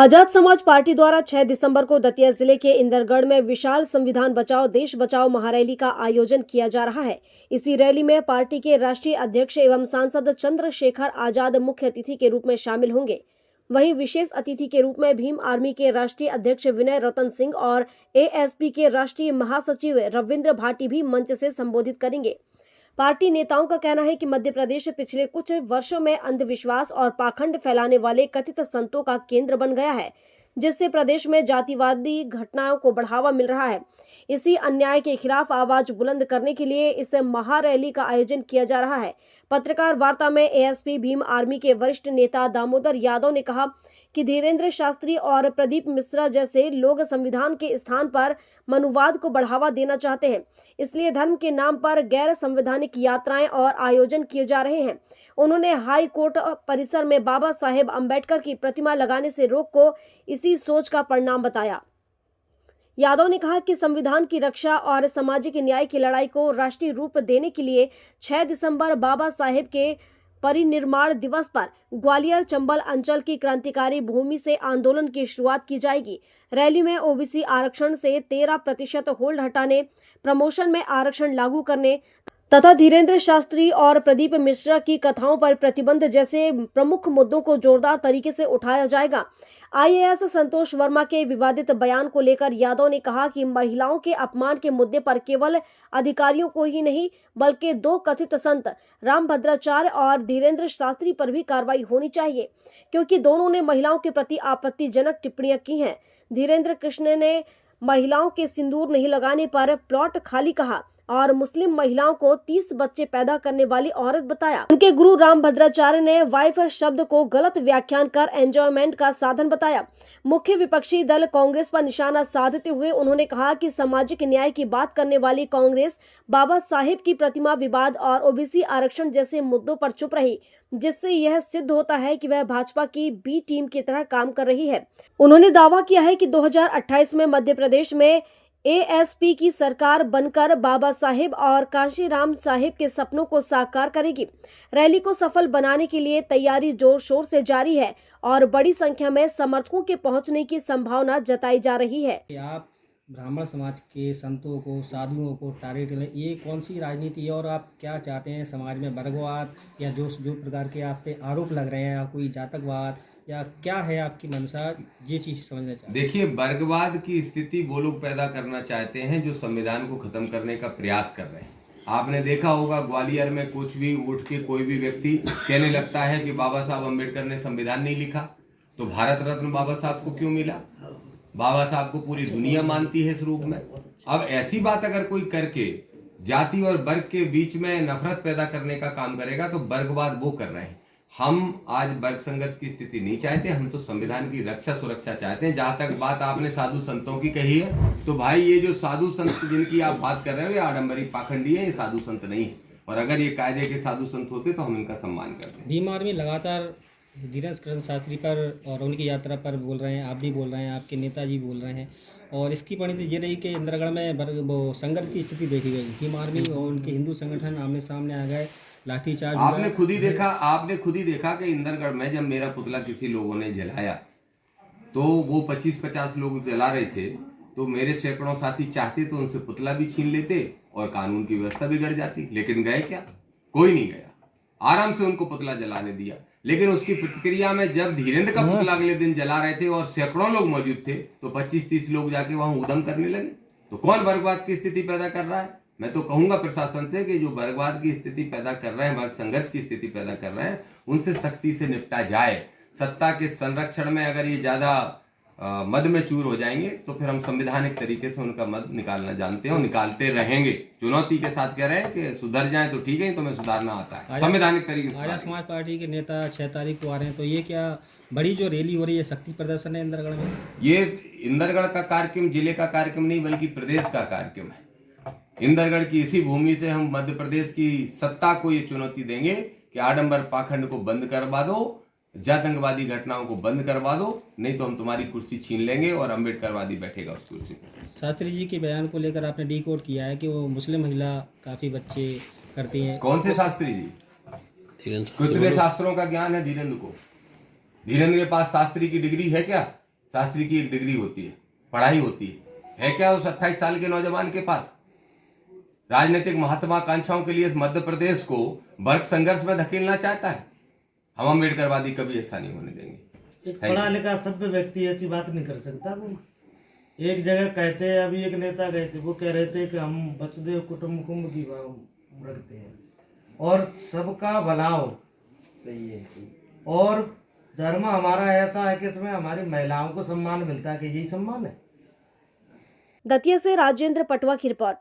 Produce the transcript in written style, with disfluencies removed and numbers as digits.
Azad Samaj party द्वारा 6 दिसंबर को दतिया जिले के इंदरगढ़ में विशाल संविधान बचाओ देश बचाओ महारैली का आयोजन किया जा रहा है। इसी रैली में पार्टी के राष्ट्रीय अध्यक्ष एवं सांसद चंद्रशेखर आजाद मुख्य अतिथि के रूप में शामिल होंगे। वहीं विशेष अतिथि के रूप में भीम आर्मी के राष्ट्रीय अध्यक्ष विनय रतन सिंह और एएसपी के राष्ट्रीय महासचिव रविंद्र भाटी भी मंच से संबोधित करेंगे। पार्टी नेताओं का कहना है कि मध्य प्रदेश पिछले कुछ वर्षों में अंधविश्वास और पाखंड फैलाने वाले कथित संतों का केंद्र बन गया है, जिससे प्रदेश में जातिवादी घटनाओं को बढ़ावा मिल रहा है। इसी अन्याय के खिलाफ आवाज बुलंद करने के लिए इस महारैली का आयोजन किया जा रहा है। पत्रकार वार्ता में एएसपी भीम आर्मी के वरिष्ठ नेता दामोदर यादव ने कहा कि धीरेन्द्र शास्त्री और प्रदीप मिश्रा जैसे लोग संविधान के स्थान पर मनुवाद को बढ़ावा देना चाहते हैं, इसलिए धर्म के नाम पर गैर संवैधानिक यात्राएं और आयोजन किए जा रहे हैं। उन्होंने हाई कोर्ट परिसर में बाबा साहेब अम्बेडकर की प्रतिमा लगाने से रोक को इसी सोच का परिणाम बताया। यादव ने कहा कि संविधान की रक्षा और सामाजिक न्याय की लड़ाई को राष्ट्रीय रूप देने के लिए 6 दिसंबर बाबा साहेब के परिनिर्माण दिवस पर ग्वालियर चंबल अंचल की क्रांतिकारी भूमि से आंदोलन की शुरुआत की जाएगी। रैली में ओबीसी आरक्षण से 13% होल्ड हटाने, प्रमोशन में आरक्षण लागू करने तथा धीरेन्द्र शास्त्री और प्रदीप मिश्रा की कथाओं पर प्रतिबंध जैसे प्रमुख मुद्दों को जोरदार तरीके से उठाया जाएगा। आईएएस संतोष वर्मा के विवादित बयान को लेकर यादव ने कहा कि महिलाओं के अपमान के मुद्दे पर केवल अधिकारियों को ही नहीं बल्कि 2 कथित संत रामभद्राचार्य और धीरेन्द्र शास्त्री पर भी कार्रवाई होनी चाहिए, क्योंकि दोनों ने महिलाओं के प्रति आपत्तिजनक टिप्पणियां की हैं। धीरेन्द्र कृष्ण ने महिलाओं के सिंदूर नहीं लगाने पर प्लॉट खाली कहा और मुस्लिम महिलाओं को 30 बच्चे पैदा करने वाली औरत बताया। उनके गुरु रामभद्राचार्य ने वाइफ शब्द को गलत व्याख्यान कर एंजॉयमेंट का साधन बताया। मुख्य विपक्षी दल कांग्रेस पर निशाना साधते हुए उन्होंने कहा कि सामाजिक न्याय की बात करने वाली कांग्रेस बाबा साहेब की प्रतिमा विवाद और ओबीसी आरक्षण जैसे मुद्दों पर चुप रही, जिससे यह सिद्ध होता है कि वह भाजपा की बी टीम की तरह काम कर रही है। उन्होंने दावा किया है कि 2028 में मध्य प्रदेश में एएसपी की सरकार बनकर बाबा साहेब और कांशीराम साहेब के सपनों को साकार करेगी। रैली को सफल बनाने के लिए तैयारी जोर शोर से जारी है और बड़ी संख्या में समर्थकों के पहुंचने की संभावना जताई जा रही है। आप ब्राह्मण समाज के संतों को, साधुओं को टारगेट करें, ये कौन सी राजनीति है और आप क्या चाहते हैं समाज में? वर्गवाद या जो प्रकार के आप पे आरोप लग रहे हैं, या कोई जातकवाद या क्या है आपकी मंशा, ये चीज समझना चाहते हैं। देखिए, वर्गवाद की स्थिति वो लोग पैदा करना चाहते हैं जो संविधान को खत्म करने का प्रयास कर रहे हैं। आपने देखा होगा ग्वालियर में कुछ भी उठ के कोई भी व्यक्ति कहने लगता है कि बाबा साहब अम्बेडकर ने संविधान नहीं लिखा, तो भारत रत्न बाबा साहब को क्यों मिला? बाबा साहब को पूरी दुनिया मानती है इस रूप में। अब ऐसी बात अगर कोई करके जाति और वर्ग के बीच में नफरत पैदा करने का काम करेगा तो वर्गवाद वो कर रहे हैं। हम आज वर्ग संघर्ष की स्थिति नहीं चाहते, हम तो संविधान की रक्षा सुरक्षा चाहते हैं। जहां तक बात आपने साधु संतों की कही है, तो भाई ये जो साधु संत जिनकी आप बात कर रहे हो ये आडंबरी पाखंडी है, ये साधु संत नहीं है। और अगर ये कायदे के साधु संत होते तो हम इनका सम्मान करते हैं। भीम आर्मी लगातार धीरेन्द्र शास्त्री पर और उनकी यात्रा पर बोल रहे हैं, आप भी बोल रहे हैं, आपके नेताजी बोल रहे हैं, और इसकी परिणति ये रही कि इंदरगढ़ में वो संघर्ष की स्थिति देखी गई। भीम आर्मी और उनके हिंदू संगठन आमने सामने आ गए, लाठीचार्ज। आपने खुद ही देखा कि इंदरगढ़ में जब मेरा पुतला किसी लोगों ने जलाया तो वो 25-50 लोग जला रहे थे, तो मेरे सैकड़ों साथी चाहते तो उनसे पुतला भी छीन लेते और कानून की व्यवस्था बिगड़ जाती। लेकिन गए क्या? कोई नहीं गया, आराम से उनको पुतला जलाने दिया। लेकिन उसकी प्रतिक्रिया में जब धीरेन्द्र का पुतला अगले दिन जला रहे थे और सैकड़ों लोग मौजूद थे, तो 25-30 लोग जाके वहां उधम करने लगे। तो कौन वर्गवाद की स्थिति पैदा कर रहा है? मैं तो कहूंगा प्रशासन से कि जो वर्गवाद की स्थिति पैदा कर रहे हैं, वर्ग संघर्ष की स्थिति पैदा कर रहे हैं, उनसे सख्ती से निपटा जाए। सत्ता के संरक्षण में अगर ये ज्यादा मद में चूर हो जाएंगे तो फिर हम संवैधानिक तरीके से उनका मद निकालना जानते हैं और निकालते रहेंगे। चुनौती के साथ कह रहे हैं कि सुधर जाए तो ठीक है, तो मैं सुधारना आता है संवैधानिक तरीके से। आजाद समाज पार्टी के नेता 6 तारीख को आ रहे हैं, तो ये क्या बड़ी जो रैली हो रही है, शक्ति प्रदर्शन है इंदरगढ़ में? ये इंदरगढ़ का कार्यक्रम जिले का कार्यक्रम नहीं बल्कि प्रदेश का कार्यक्रम है। इंदरगढ़ की इसी भूमि से हम मध्य प्रदेश की सत्ता को ये चुनौती देंगे कि आडंबर पाखंड को बंद करवा दो, जातंकवादी घटनाओं को बंद करवा दो, नहीं तो हम तुम्हारी कुर्सी छीन लेंगे और अम्बेडकरवादी बैठेगा उस कुर्सी पर। शास्त्री जी के बयान को लेकर आपने डिकोड किया है कि वो मुस्लिम महिला काफी बच्चे करती हैं। कौन से शास्त्री जी? कितने शास्त्रों का ज्ञान है धीरेन्द्र को? धीरेन्द्र के पास शास्त्री की डिग्री है क्या? शास्त्री की एक डिग्री होती है, पढ़ाई होती है क्या उस 28 साल के नौजवान के पास? राजनीतिक महत्वाकांक्षाओं के लिए इस मध्य प्रदेश को वर्ग संघर्ष में धकेलना चाहता है। हम अम्बेडकरवादी कभी ऐसा नहीं होने देंगे। एक पढ़ा लिखा सभ्य व्यक्ति ऐसी बात नहीं कर सकता। वो एक जगह कहते हैं, अभी एक नेता गए थे, वो कह रहे थे कि हम वसुदेव कुटुंबकम की भाव रखते हैं और सबका भला हो। सही है। और धर्म हमारा ऐसा है कि इसमें हमारी महिलाओं को सम्मान मिलता है, कि यही सम्मान है। दतिया से राजेंद्र पटवा की रिपोर्ट।